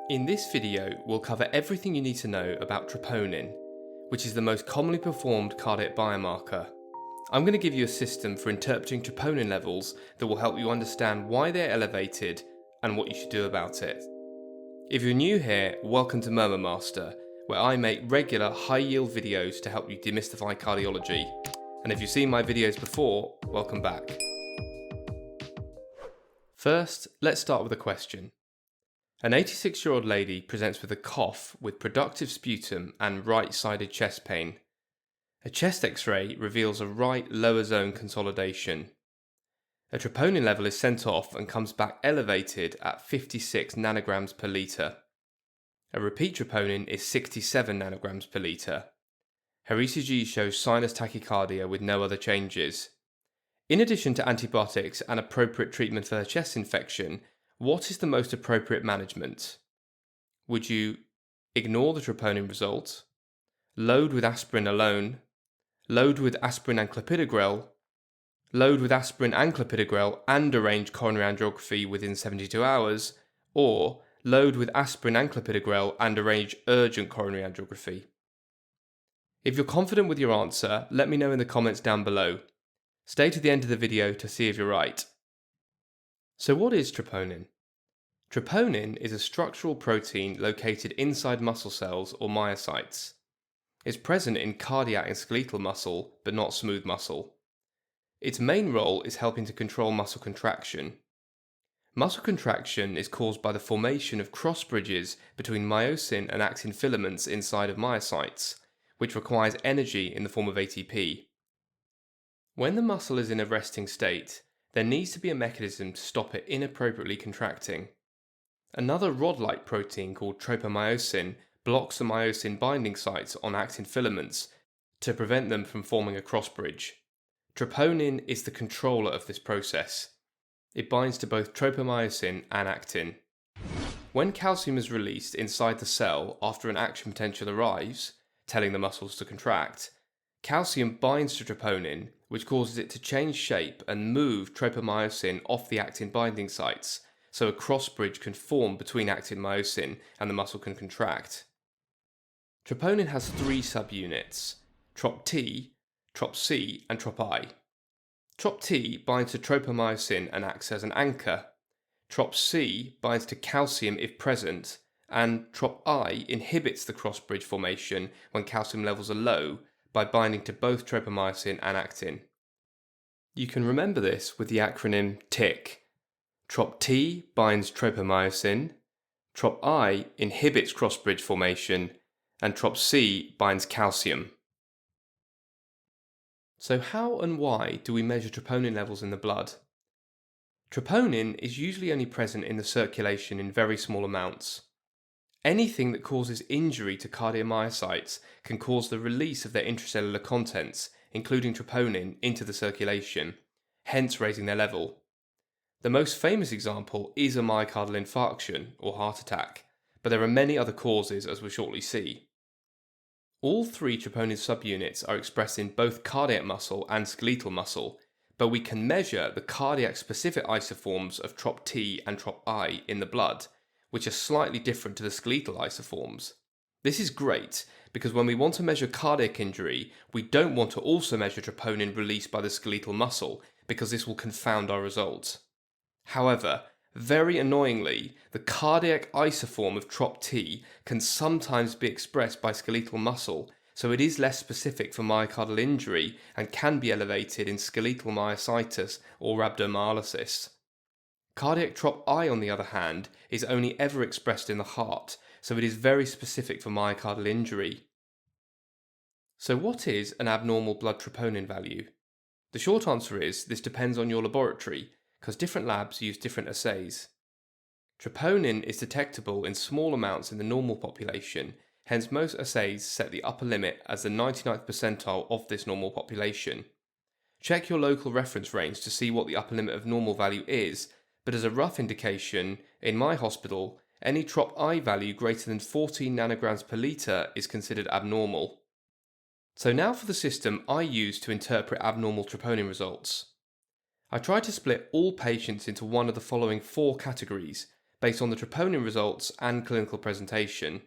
In this video, we'll cover everything you need to know about troponin, which is the most commonly performed cardiac biomarker. I'm going to give you a system for interpreting troponin levels that will help you understand why they're elevated and what you should do about it. If you're new here, welcome to Murmur Master, where I make regular high-yield videos to help you demystify cardiology. And if you've seen my videos before, welcome back. First, let's start with a question. An 86-year-old lady presents with a cough with productive sputum and right-sided chest pain. A chest X-ray reveals a right lower zone consolidation. A troponin level is sent off and comes back elevated at 56 nanograms per litre. A repeat troponin is 67 nanograms per litre. Her ECG shows sinus tachycardia with no other changes. In addition to antibiotics and appropriate treatment for her chest infection, what is the most appropriate management? Would you ignore the troponin result, load with aspirin alone, load with aspirin and clopidogrel, load with aspirin and clopidogrel and arrange coronary angiography within 72 hours, or load with aspirin and clopidogrel and arrange urgent coronary angiography? If you're confident with your answer, let me know in the comments down below. Stay to the end of the video to see if you're right. So what is troponin? Troponin is a structural protein located inside muscle cells or myocytes. It's present in cardiac and skeletal muscle, but not smooth muscle. Its main role is helping to control muscle contraction. Muscle contraction is caused by the formation of cross bridges between myosin and actin filaments inside of myocytes, which requires energy in the form of ATP. When the muscle is in a resting state, there needs to be a mechanism to stop it inappropriately contracting. Another rod-like protein called tropomyosin blocks the myosin binding sites on actin filaments to prevent them from forming a cross bridge. Troponin is the controller of this process. It binds to both tropomyosin and actin. When calcium is released inside the cell after an action potential arrives, telling the muscles to contract, calcium binds to troponin, which causes it to change shape and move tropomyosin off the actin binding sites, so a cross bridge can form between actin myosin and the muscle can contract. Troponin has three subunits: Trop-T, Trop-C and Trop-I. Trop-T binds to tropomyosin and acts as an anchor. Trop-C binds to calcium if present, and Trop-I inhibits the cross bridge formation when calcium levels are low by binding to both tropomyosin and actin. You can remember this with the acronym TIC. Trop-T binds tropomyosin, Trop-I inhibits cross-bridge formation, and Trop-C binds calcium. So how and why do we measure troponin levels in the blood? Troponin is usually only present in the circulation in very small amounts. Anything that causes injury to cardiomyocytes can cause the release of their intracellular contents, including troponin, into the circulation, hence raising their level. The most famous example is a myocardial infarction or heart attack, but there are many other causes, as we'll shortly see. All three troponin subunits are expressed in both cardiac muscle and skeletal muscle, but we can measure the cardiac-specific isoforms of Trop-T and Trop-I in the blood, which are slightly different to the skeletal isoforms. This is great because when we want to measure cardiac injury, we don't want to also measure troponin released by the skeletal muscle because this will confound our results. However, very annoyingly, the cardiac isoform of Trop-T can sometimes be expressed by skeletal muscle, so it is less specific for myocardial injury and can be elevated in skeletal myositis or rhabdomyolysis. Cardiac Trop-I, on the other hand, is only ever expressed in the heart, so it is very specific for myocardial injury. So what is an abnormal blood troponin value? The short answer is this depends on your laboratory, because different labs use different assays. Troponin is detectable in small amounts in the normal population, hence most assays set the upper limit as the 99th percentile of this normal population. Check your local reference range to see what the upper limit of normal value is, but as a rough indication, in my hospital, any Trop-I value greater than 14 nanograms per litre is considered abnormal. So now for the system I use to interpret abnormal troponin results. I try to split all patients into one of the following four categories based on the troponin results and clinical presentation.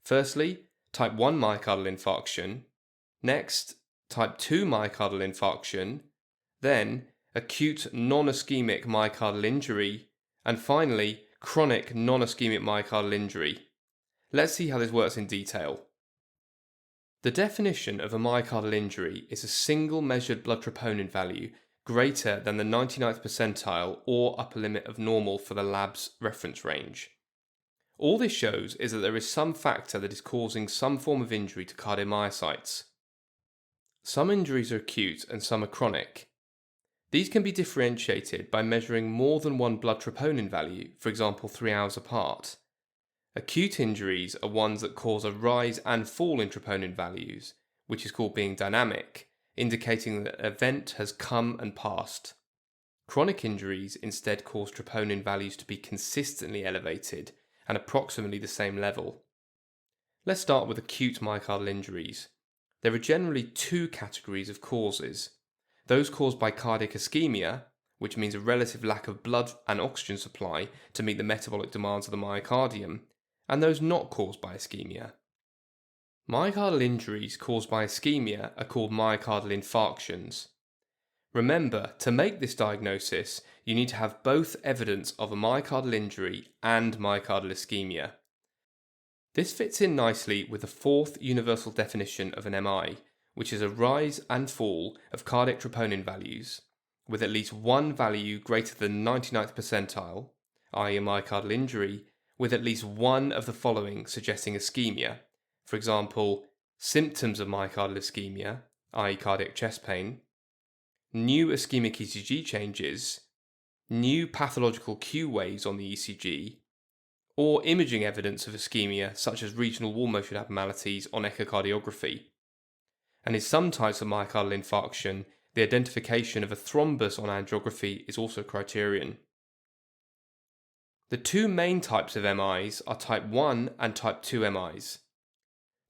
Firstly, type 1 myocardial infarction, next, type 2 myocardial infarction, then acute non-ischemic myocardial injury, and finally, chronic non-ischemic myocardial injury. Let's see how this works in detail. The definition of a myocardial injury is a single measured blood troponin value greater than the 99th percentile or upper limit of normal for the lab's reference range. All this shows is that there is some factor that is causing some form of injury to cardiomyocytes. Some injuries are acute and some are chronic. These can be differentiated by measuring more than one blood troponin value, for example 3 hours apart. Acute injuries are ones that cause a rise and fall in troponin values, which is called being dynamic, indicating that an event has come and passed. Chronic injuries instead cause troponin values to be consistently elevated and approximately the same level. Let's start with acute myocardial injuries. There are generally two categories of causes. Those caused by cardiac ischemia, which means a relative lack of blood and oxygen supply to meet the metabolic demands of the myocardium, and those not caused by ischemia. Myocardial injuries caused by ischemia are called myocardial infarctions. Remember, to make this diagnosis, you need to have both evidence of a myocardial injury and myocardial ischemia. This fits in nicely with the fourth universal definition of an MI, which is a rise and fall of cardiac troponin values, with at least one value greater than 99th percentile, i.e. a myocardial injury, with at least one of the following suggesting ischemia. For example, symptoms of myocardial ischemia, i.e. cardiac chest pain, new ischemic ECG changes, new pathological Q waves on the ECG, or imaging evidence of ischemia such as regional wall motion abnormalities on echocardiography. And in some types of myocardial infarction, the identification of a thrombus on angiography is also a criterion. The two main types of MIs are type 1 and type 2 MIs.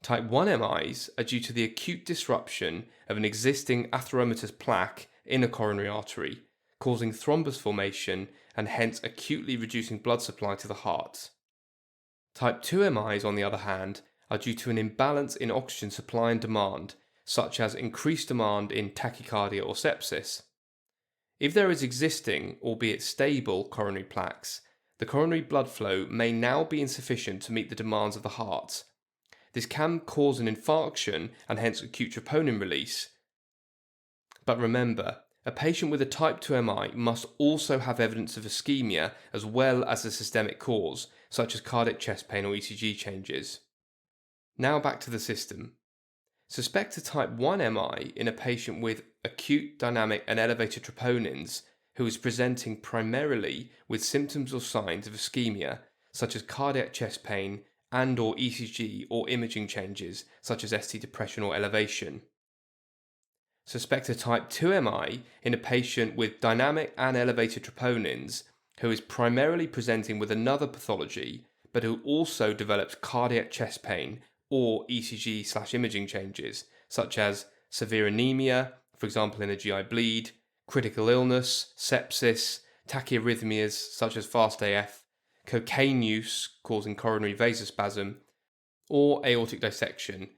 Type 1 MIs are due to the acute disruption of an existing atheromatous plaque in a coronary artery, causing thrombus formation and hence acutely reducing blood supply to the heart. Type 2 MIs, on the other hand, are due to an imbalance in oxygen supply and demand, such as increased demand in tachycardia or sepsis. If there is existing, albeit stable, coronary plaques, the coronary blood flow may now be insufficient to meet the demands of the heart. This can cause an infarction and hence acute troponin release. But remember, a patient with a type 2 MI must also have evidence of ischemia as well as a systemic cause, such as cardiac chest pain or ECG changes. Now back to the system. Suspect a type 1 MI in a patient with acute, dynamic and elevated troponins who is presenting primarily with symptoms or signs of ischemia, such as cardiac chest pain and or ECG or imaging changes, such as ST depression or elevation. Suspect a type 2 MI in a patient with dynamic and elevated troponins who is primarily presenting with another pathology, but who also develops cardiac chest pain or ECG/imaging changes, such as severe anemia, for example in a GI bleed, critical illness, sepsis, tachyarrhythmias such as fast AF, cocaine use causing coronary vasospasm, or aortic dissection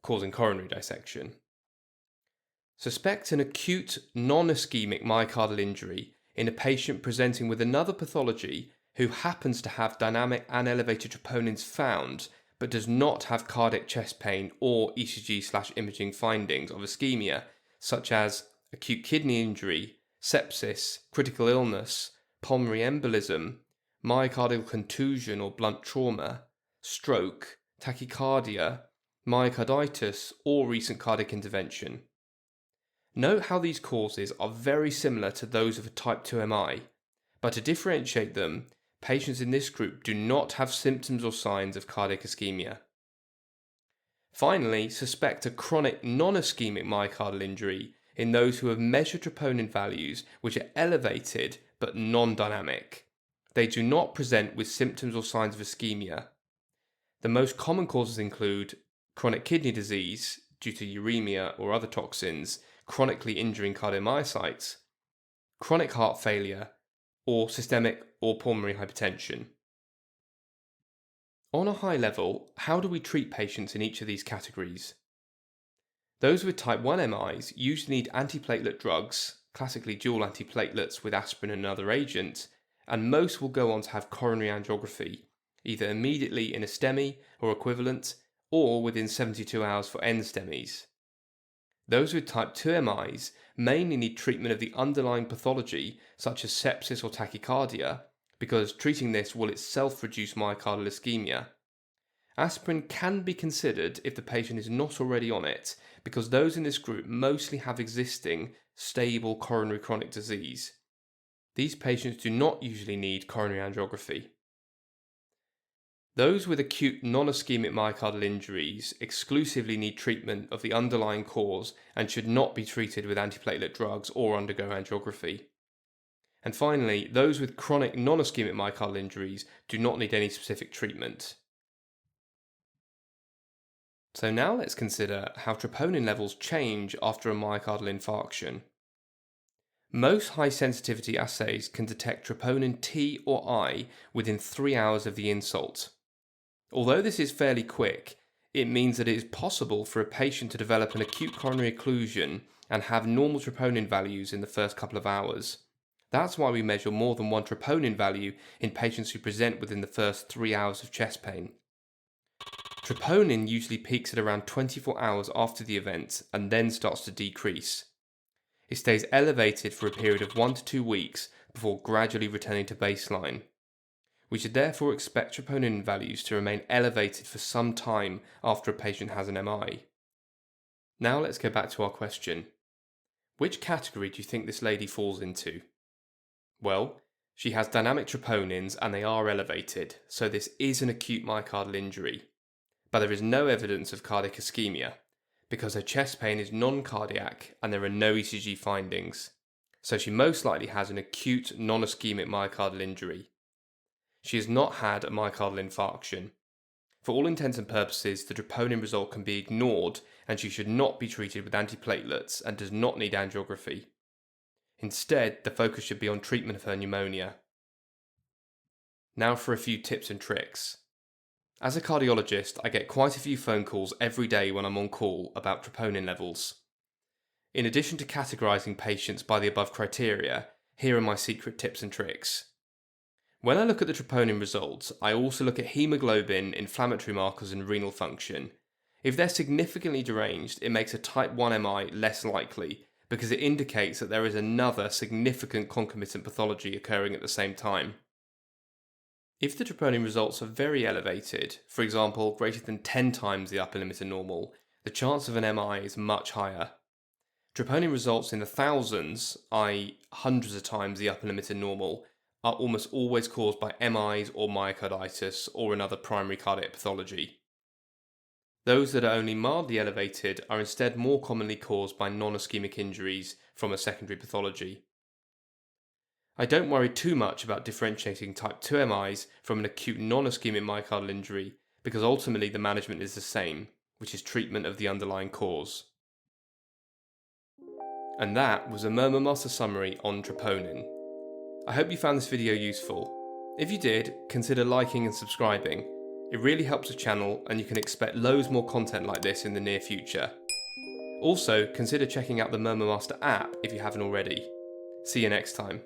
causing coronary dissection. Suspect an acute non-ischemic myocardial injury in a patient presenting with another pathology who happens to have dynamic and elevated troponins found but does not have cardiac chest pain or ECG/imaging findings of ischemia, such as acute kidney injury, sepsis, critical illness, pulmonary embolism, myocardial contusion or blunt trauma, stroke, tachycardia, myocarditis, or recent cardiac intervention. Note how these causes are very similar to those of a type 2 MI, but to differentiate them, patients in this group do not have symptoms or signs of cardiac ischemia. Finally, suspect a chronic non-ischemic myocardial injury in those who have measured troponin values which are elevated but non-dynamic. They do not present with symptoms or signs of ischemia. The most common causes include chronic kidney disease due to uremia or other toxins chronically injuring cardiomyocytes, chronic heart failure, or systemic or pulmonary hypertension. On a high level, how do we treat patients in each of these categories? Those with type 1 MIs usually need antiplatelet drugs, classically dual antiplatelets with aspirin and another agent, and most will go on to have coronary angiography, either immediately in a STEMI or equivalent, or within 72 hours for NSTEMIs. Those with type 2 MIs mainly need treatment of the underlying pathology, such as sepsis or tachycardia, because treating this will itself reduce myocardial ischemia. Aspirin can be considered if the patient is not already on it, because those in this group mostly have existing, stable coronary chronic disease. These patients do not usually need coronary angiography. Those with acute non-ischemic myocardial injuries exclusively need treatment of the underlying cause and should not be treated with antiplatelet drugs or undergo angiography. And finally, those with chronic non-ischemic myocardial injuries do not need any specific treatment. So now let's consider how troponin levels change after a myocardial infarction. Most high-sensitivity assays can detect troponin T or I within 3 hours of the insult. Although this is fairly quick, it means that it is possible for a patient to develop an acute coronary occlusion and have normal troponin values in the first couple of hours. That's why we measure more than one troponin value in patients who present within the first 3 hours of chest pain. Troponin usually peaks at around 24 hours after the event and then starts to decrease. It stays elevated for a period of 1 to 2 weeks before gradually returning to baseline. We should therefore expect troponin values to remain elevated for some time after a patient has an MI. Now let's go back to our question. Which category do you think this lady falls into? Well, she has dynamic troponins and they are elevated, so this is an acute myocardial injury. But there is no evidence of cardiac ischemia, because her chest pain is non-cardiac and there are no ECG findings, so she most likely has an acute non-ischemic myocardial injury. She has not had a myocardial infarction. For all intents and purposes, the troponin result can be ignored and she should not be treated with antiplatelets and does not need angiography. Instead, the focus should be on treatment of her pneumonia. Now for a few tips and tricks. As a cardiologist, I get quite a few phone calls every day when I'm on call about troponin levels. In addition to categorizing patients by the above criteria, here are my secret tips and tricks. When I look at the troponin results, I also look at hemoglobin, inflammatory markers and renal function. If they're significantly deranged, it makes a type 1 MI less likely, because it indicates that there is another significant concomitant pathology occurring at the same time. If the troponin results are very elevated, for example greater than 10 times the upper limit of normal, the chance of an MI is much higher. Troponin results in the thousands, i.e. hundreds of times the upper limit of normal, are almost always caused by MIs or myocarditis or another primary cardiac pathology. Those that are only mildly elevated are instead more commonly caused by non-ischemic injuries from a secondary pathology. I don't worry too much about differentiating type 2 MIs from an acute non-ischemic myocardial injury because ultimately the management is the same, which is treatment of the underlying cause. And that was a Murmur Master summary on troponin. I hope you found this video useful. If you did, consider liking and subscribing. It really helps the channel and you can expect loads more content like this in the near future. Also, consider checking out the Murmur Master app if you haven't already. See you next time.